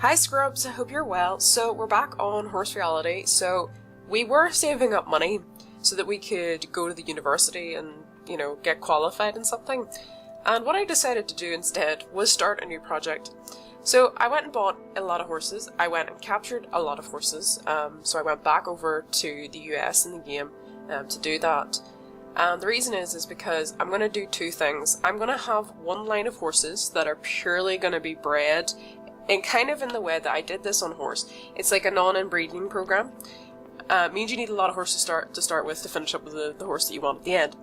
Hi Scrubs, I hope you're well. So we're back on Horse Reality. So we were saving up money so that we could go to the university and, you know, get qualified in something. And what I decided to do instead was start a new project. So I went and bought a lot of horses. I went and captured a lot of horses. So I went back over to the US in the game to do that. And the reason is because I'm going to do two things. I'm going to have one line of horses that are purely going to be bred and kind of in the way that I did this on horse. It's like a non-inbreeding program. Means you need a lot of horses to start with to finish up with the horse that you want at the end.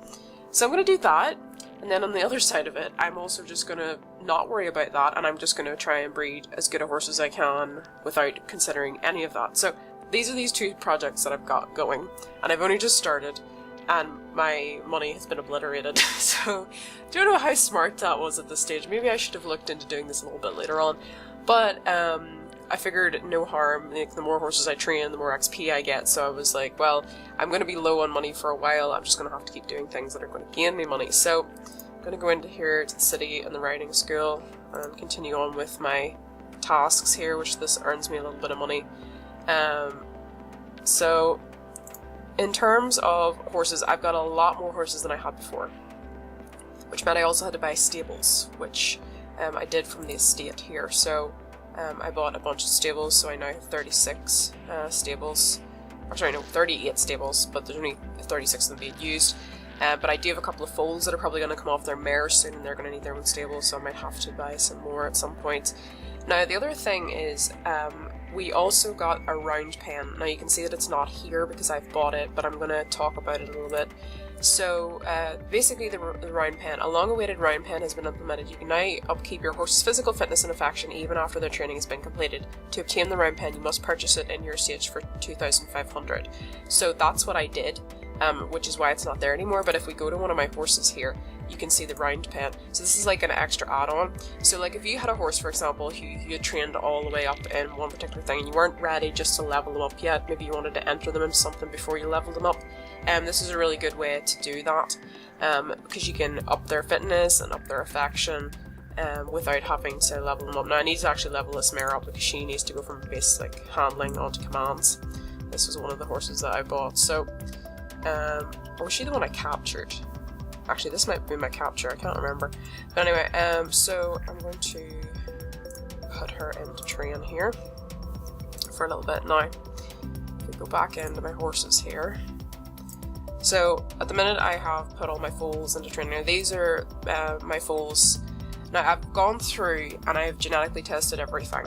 So I'm going to do that, and then on the other side of it, I'm also just going to not worry about that, and I'm just going to try and breed as good a horse as I can without considering any of that. So these are these two projects that I've got going, and I've only just started, and my money has been obliterated. So I don't know how smart that was at this stage. Maybe I should have looked into doing this a little bit later on. But I figured no harm. Like, the more horses I train, the more XP I get. So I was like, well, I'm going to be low on money for a while. I'm just going to have to keep doing things that are going to gain me money. So I'm going to go into here to the city and the riding school and continue on with my tasks here, which this earns me a little bit of money. So in terms of horses, I've got a lot more horses than I had before, which meant I also had to buy stables, which I did from the estate here. So I bought a bunch of stables, so I now have 36 stables. Or sorry, no, 38 stables, but there's only 36 of them being used. But I do have a couple of foals that are probably going to come off their mares soon, and they're going to need their own stables, so I might have to buy some more at some point. Now, the other thing is, we also got a Roundpen. Now, you can see that it's not here because I've bought it, but I'm going to talk about it a little bit. So, basically the Roundpen, a long-awaited Roundpen has been implemented. You can now upkeep your horse's physical fitness and affection even after their training has been completed. To obtain the Roundpen, you must purchase it in your estate for 2,500. So that's what I did, which is why it's not there anymore. But if we go to one of my horses here, you can see the Roundpen. So this is like an extra add-on. So like if you had a horse, for example, who you had trained all the way up in one particular thing and you weren't ready just to level them up yet, maybe you wanted to enter them into something before you leveled them up, this is a really good way to do that, because you can up their fitness and up their affection without having to level them up. Now I need to actually level this mare up because she needs to go from basic handling onto commands. This was one of the horses that I bought. So, was she the one I captured? Actually, this might be my capture, I can't remember. But anyway, so I'm going to put her into train here for a little bit. Now, if we go back into my horses here. So, at the minute I have put all my foals into training. Now, these are my foals. Now, I've gone through and I've genetically tested everything.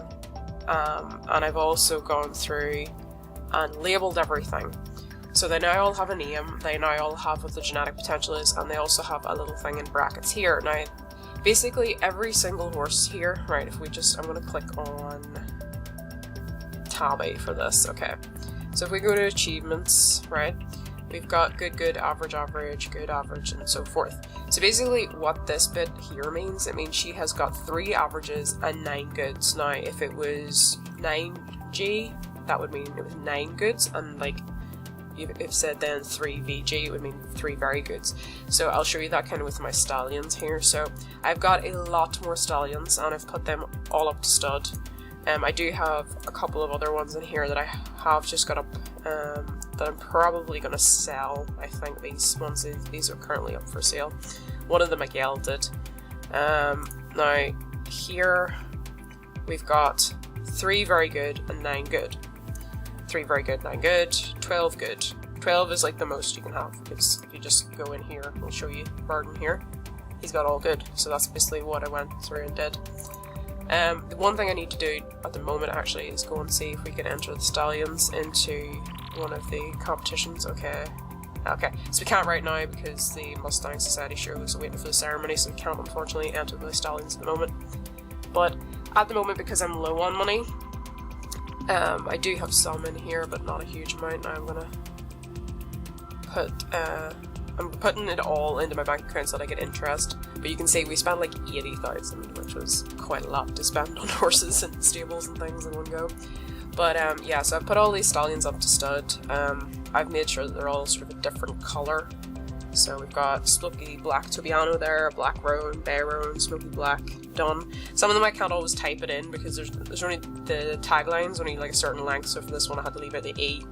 And I've also gone through and labelled everything. So they now all have a name, they now all have what the genetic potential is, and they also have a little thing in brackets here. Now, basically every single horse here, right, if we just, I'm going to click on Tabby for this, okay. So if we go to achievements, right, we've got good, good, average, average, good, average, and so forth. So basically what this bit here means, it means she has got 3 averages and 9 goods. Now, if it was 9G, that would mean it was 9 goods, and like, if said then 3 VG, it would mean 3 very goods. So I'll show you that kind of with my stallions here. So I've got a lot more stallions and I've put them all up to stud. I do have a couple of other ones in here that I have just got up that I'm probably going to sell. I think these ones, these are currently up for sale. One of them I gelded. Now here we've got 3 very good and 9 good. 3 very good, 9 good, 12 good. 12 is like the most you can have, because if you just go in here, I'll show you Burden here, he's got all good, so that's basically what I went through and did. The one thing I need to do at the moment actually is go and see if we can enter the stallions into one of the competitions. Okay, so we can't right now because the Mustang Society show is waiting for the ceremony, so we can't unfortunately enter the stallions at the moment. But at the moment, because I'm low on money, I do have some in here, but not a huge amount. Now I'm gonna put, I'm putting it all into my bank account so that I get interest. But you can see we spent like 80,000, which was quite a lot to spend on horses and stables and things in one go. But yeah, so I've put all these stallions up to stud. I've made sure that they're all sort of a different colour. So we've got Smoky Black Tobiano there, Black Roan, Bay Roan, Smoky Black done. Some of them I can't always type it in because there's only the tagline's only like a certain length, so for this one I had to leave out the E.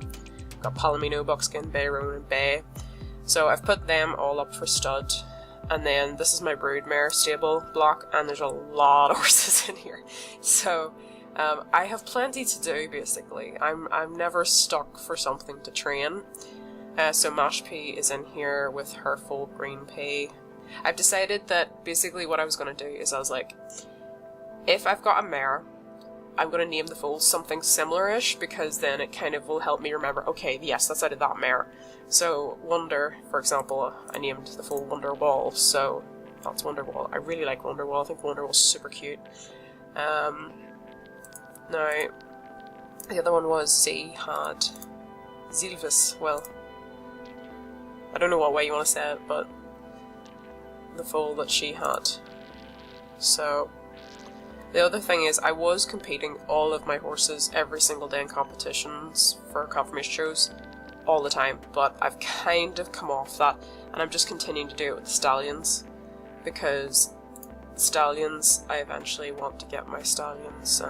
Got Palomino, Buckskin, Bay Roan, and Bay. So I've put them all up for stud. And then this is my broodmare stable block, and there's a lot of horses in here. So I have plenty to do basically. I'm never stuck for something to train. So Mash Pea is in here with her full green pea. I've decided that basically what I was going to do is I was like, if I've got a mare, I'm going to name the foal something similar-ish, because then it kind of will help me remember, okay, yes, that's out of that mare. So Wonder, for example, I named the foal Wonderwall, so that's Wonderwall. I really like Wonderwall. I think Wonderwall's super cute. Now, the other one was Z had Zilvis. Well, I don't know what way you want to say it, but the foal that she had. So the other thing is, I was competing all of my horses every single day in competitions for confirmation shows all the time, but I've kind of come off that, and I'm just continuing to do it with the stallions, because stallions, I eventually want to get my stallions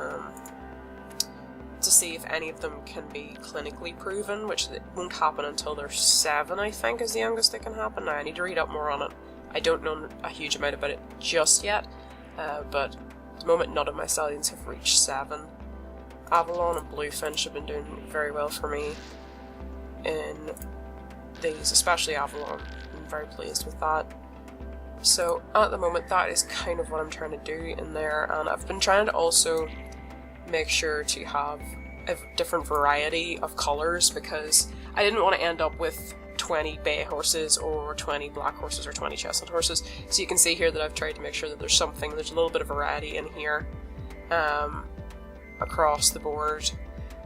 to see if any of them can be clinically proven, which won't happen until they're 7, I think, is the youngest it can happen. Now, I need to read up more on it. I don't know a huge amount about it just yet, but at the moment none of my stallions have reached 7. Avalon and Bluefinch have been doing very well for me in these, especially Avalon. I'm very pleased with that. So at the moment that is kind of what I'm trying to do in there, and I've been trying to also make sure to have a different variety of colours, because I didn't want to end up with 20 bay horses or 20 black horses or 20 chestnut horses. So you can see here that I've tried to make sure that there's a little bit of variety in here across the board.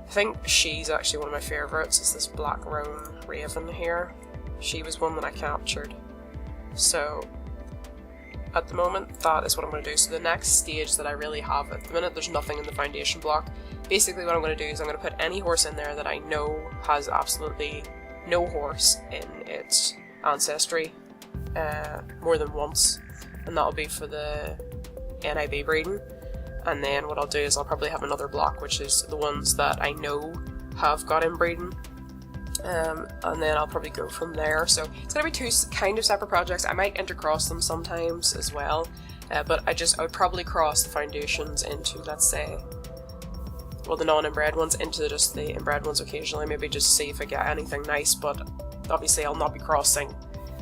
I think she's actually one of my favourites, is this Black Roan Raven here. She was one that I captured. So at the moment that is what I'm going to do. So the next stage that I really have, at the minute there's nothing in the foundation block. Basically what I'm going to do is I'm going to put any horse in there that I know has absolutely no horse in its ancestry more than once, and that'll be for the NIB breeding. And then what I'll do is I'll probably have another block, which is the ones that I know have got inbreeding, and then I'll probably go from there. So it's going to be 2 kind of separate projects. I might intercross them sometimes as well, but I would probably cross the foundations into, let's say, well, the non-inbred ones into just the inbred ones occasionally, maybe just see if I get anything nice, but obviously I'll not be crossing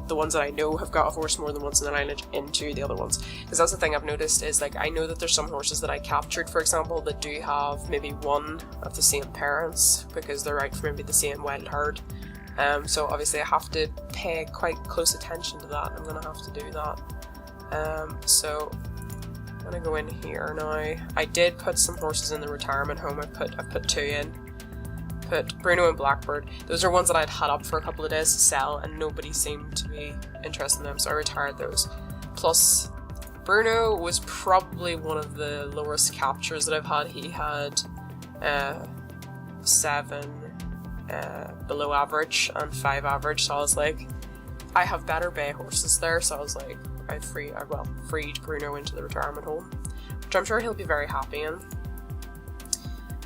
the ones that I know have got a horse more than once in the lineage into the other ones. Because that's the thing I've noticed is, like, I know that there's some horses that I captured, for example, that do have maybe one of the same parents, because they're out for maybe the same wild herd. So obviously I have to pay quite close attention to that. I'm going to have to do that. So I'm going to go in here now. I did put some horses in the retirement home. I've put 2 in. Put Bruno and Blackbird. Those are ones that I'd had up for a couple of days to sell, and nobody seemed to be interested in them, so I retired those. Plus, Bruno was probably one of the lowest captures that I've had. He had 7 below average and 5 average, so I was like, I have better bay horses there, so I was like, I freed Bruno into the retirement home, which I'm sure he'll be very happy in.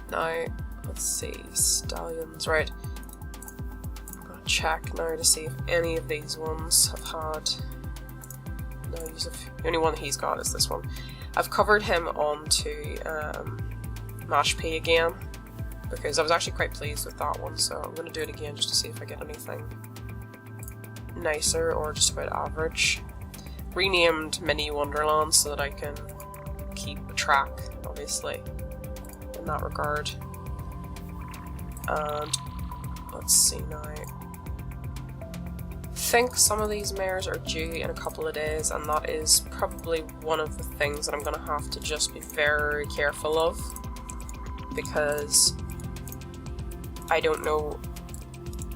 Now, let's see, stallions, right. I'm gonna check now to see if any of these ones have had. No, the only one he's got is this one. I've covered him onto Mash Pea again, because I was actually quite pleased with that one, so I'm gonna do it again just to see if I get anything nicer or just about average. Renamed Mini Wonderland so that I can keep track, obviously, in that regard. And let's see now. I think some of these mares are due in a couple of days, and that is probably one of the things that I'm going to have to just be very careful of, because I don't know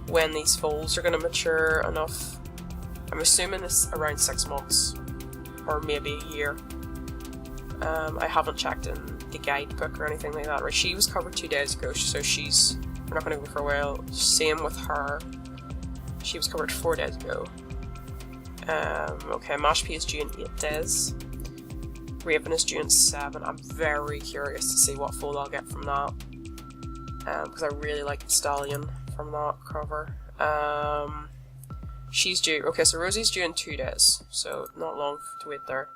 when these foals are going to mature enough. I'm assuming it's around 6 months, or maybe a year. I haven't checked in the guidebook or anything like that. Right, she was covered 2 days ago, so we're not going to go for a while. Same with her. She was covered 4 days ago. Okay, Mash P is due in 8 days. Raven is due in 7. I'm very curious to see what foal I'll get from that. Because I really like the stallion from that cover. She's due. Okay, so Rosie's due in 2 days, so not long to wait there.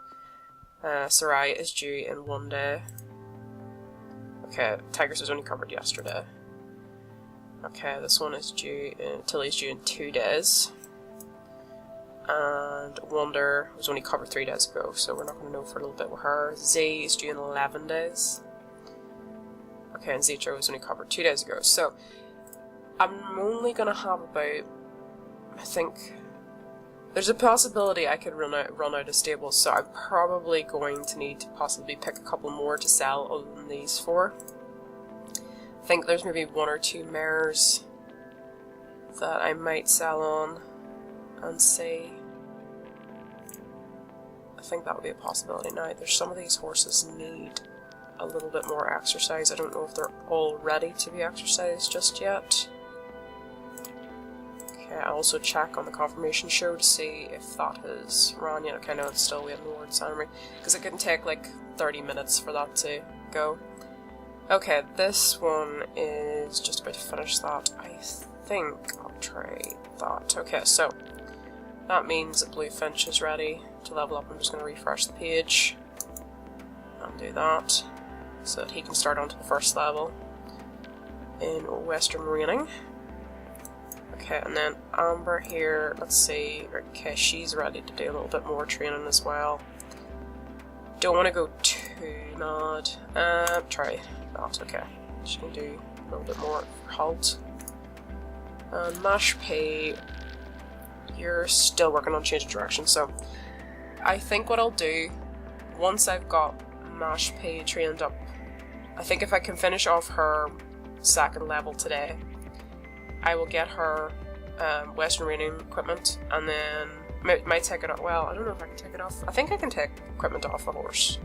Sarai is due in 1 day. Okay, Tigress was only covered yesterday. Okay, this one is due in, Tilly's due in 2 days. And Wonder was only covered 3 days ago, so we're not going to know for a little bit with her. Zay is due in 11 days. Okay, and Zitra was only covered 2 days ago, so I'm only going to have about, I think, there's a possibility I could run out of stables, so I'm probably going to need to possibly pick a couple more to sell other than these 4. I think there's maybe 1 or 2 mares that I might sell on and see. I think that would be a possibility. Now, there's some of these horses need a little bit more exercise. I don't know if they're all ready to be exercised just yet. Okay, I'll also check on the confirmation show to see if that has run yet. Okay, no, it's still, we have no word summary, because it can take like 30 minutes for that to go. Okay, this one is just about to finish that. I think I'll try that. Okay, so that means that Bluefinch is ready to level up. I'm just going to refresh the page and do that so that he can start onto the first level in Western Raining. Okay, and then Amber here, let's see, okay, she's ready to do a little bit more training as well. Don't want to go too mad. Try that, okay. She can do a little bit more for Halt. And Mash Pay, you're still working on change of direction, so I think what I'll do, once I've got Mash Pay trained up, I think if I can finish off her 2nd level today, I will get her Western Raining equipment, and then might take it off. Well, I don't know if I can take it off. I think I can take equipment off a horse,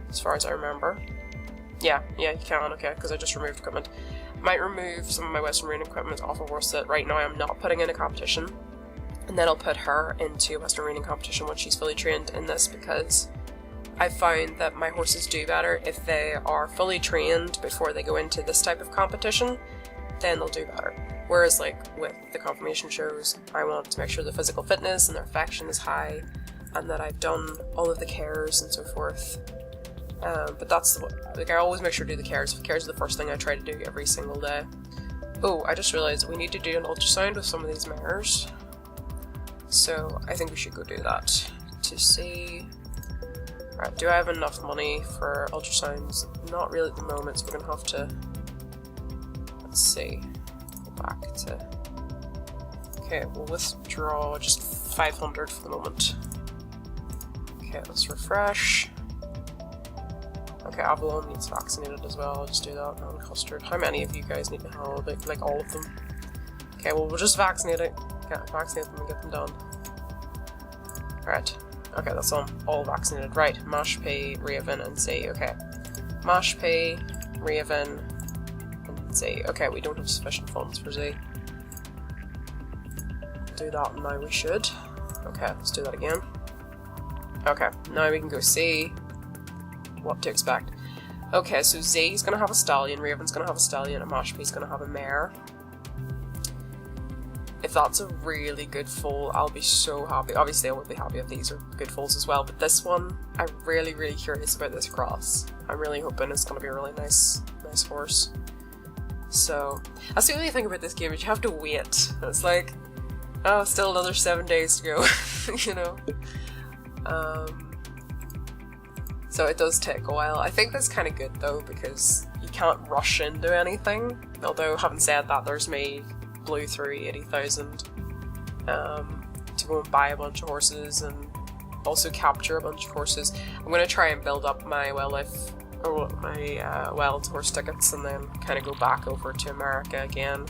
as far as I remember. Yeah, you can, okay, because I just removed equipment. Might remove some of my Western Raining equipment off a horse that right now I'm not putting in a competition, and then I'll put her into a Western Raining competition once she's fully trained in this, because I found that my horses do better if they are fully trained before they go into this type of competition. Then they'll do better. Whereas like with the confirmation shows, I want to make sure the physical fitness and their affection is high, and that I've done all of the cares and so forth. But that's like, I always make sure to do the cares. Cares are the first thing I try to do every single day. Oh, I just realized we need to do an ultrasound with some of these mares, so I think we should go do that to see. Right, do I have enough money for ultrasounds? Not really at the moment, so we're gonna have to, let's see, go back to, okay, we'll withdraw just 500 for the moment. Okay, let's refresh. Okay, Avalon needs vaccinated as well, I'll just do that, and Custard. How many of you guys need to have, like all of them? Okay, well we'll just vaccinate them and get them done. Alright, okay, that's all vaccinated. Right, Mash Pay, Raven, and Zay. Okay, Mash Pay, Raven, and Zay. Okay, we don't have sufficient funds for Zay. Do that now, we should. Okay, let's do that again. Okay, now we can go see what to expect. Okay, so Zay's gonna have a stallion, Raven's gonna have a stallion, and Mash Pay's gonna have a mare. If that's a really good foal, I'll be so happy. Obviously, I will be happy if these are good foals as well, but this one, I'm really, really curious about this cross. I'm really hoping it's going to be a really nice horse. So, that's the only thing about this game, is you have to wait. It's like, oh, still another 7 days to go, you know? So it does take a while. I think that's kind of good though, because you can't rush into anything. Although, having said that, there's me blew through 80,000 to go and buy a bunch of horses and also capture a bunch of horses. I'm going to try and build up my wildlife, or my wild horse tickets, and then kind of go back over to America again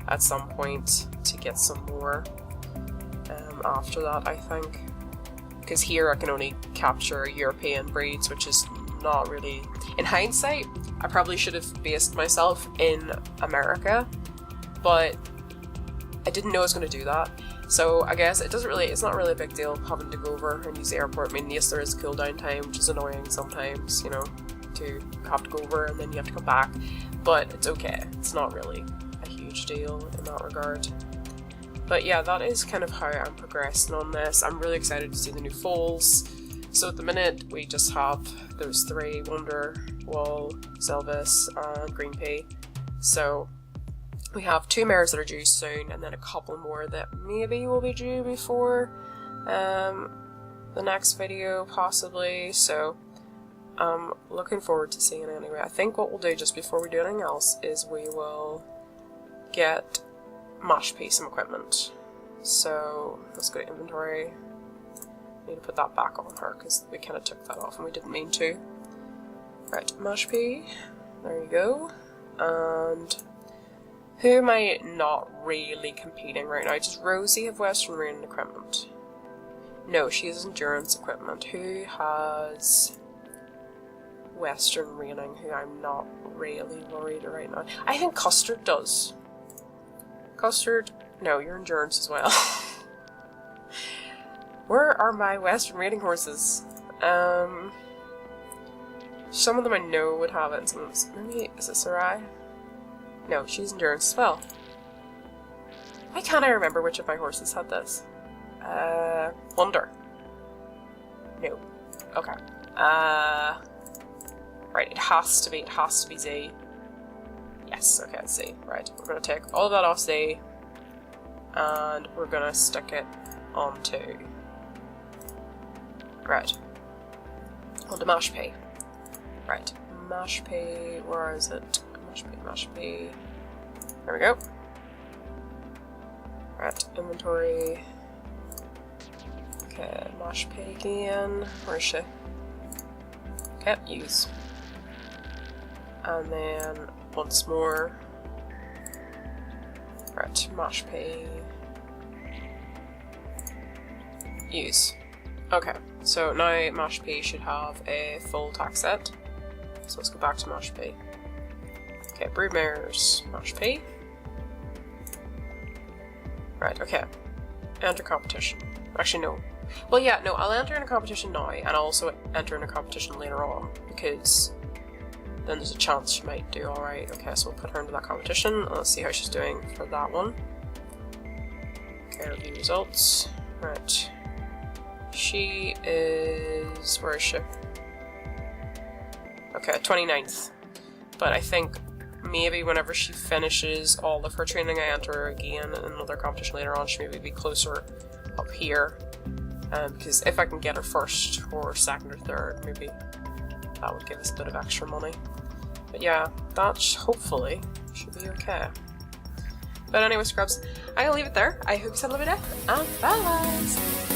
at some point to get some more after that, I think. Because here I can only capture European breeds, which is not really... In hindsight, I probably should have based myself in America, but I didn't know I was going to do that. So I guess it's not really a big deal having to go over and use the airport. I mean, yes, there is a cool down time, which is annoying sometimes, you know, to have to go over and then you have to come back, but it's okay. It's not really a huge deal in that regard. But yeah, that is kind of how I'm progressing on this. I'm really excited to see the new foals. So at the minute, we just have those 3, Wonderwall, Zelvis, and Green Pea. So we have 2 mares that are due soon, and then a couple more that maybe will be due before the next video, possibly. So I'm looking forward to seeing it anyway. I think what we'll do just before we do anything else is we will get mash pea some equipment. So let's go to inventory. Need to put that back on her because we kind of took that off and we didn't mean to. Right, mash pea. There you go. And who am I not really competing right now? Does Rosie have Western Reining equipment? No, she has endurance equipment. Who has Western Reining, who I'm not really worried right now? I think Custard does. Custard? No, you're endurance as well. Where are my Western Reining horses? Some of them I know would have it, and some of them... Maybe, is it Sarai? No, she's endurance as well. Why can't I remember which of my horses had this? Wonder. No. Okay. Right, it has to be Z. Yes, okay, it's Z. Right, we're gonna take all of that off Z, and we're gonna stick it onto... Right. Onto mash pea. Right, mash pea, where is it? Mash pea. There we go. Right, inventory. Okay, mash pea again. Where is she? Okay, use. And then once more. Right, mash pea. Use. Okay, so now mash pea should have a full tack set. So let's go back to mash pea. Okay, broodmares, mash pea. Right, okay. Enter competition. Actually, no. Well, yeah, no, I'll enter in a competition now, and I'll also enter in a competition later on, because then there's a chance she might do alright. Okay, so we'll put her into that competition, and let's see how she's doing for that one. Okay, review results. Right. She is... where is she? Okay, 29th. But I think maybe whenever she finishes all of her training, I enter her again in another competition later on. She maybe be closer up here. Because if I can get her first or second or third, maybe that would give us a bit of extra money. But yeah, that hopefully should be okay. But anyway, scrubs, I'm gonna leave it there. I hope you had a lovely day, and bye guys!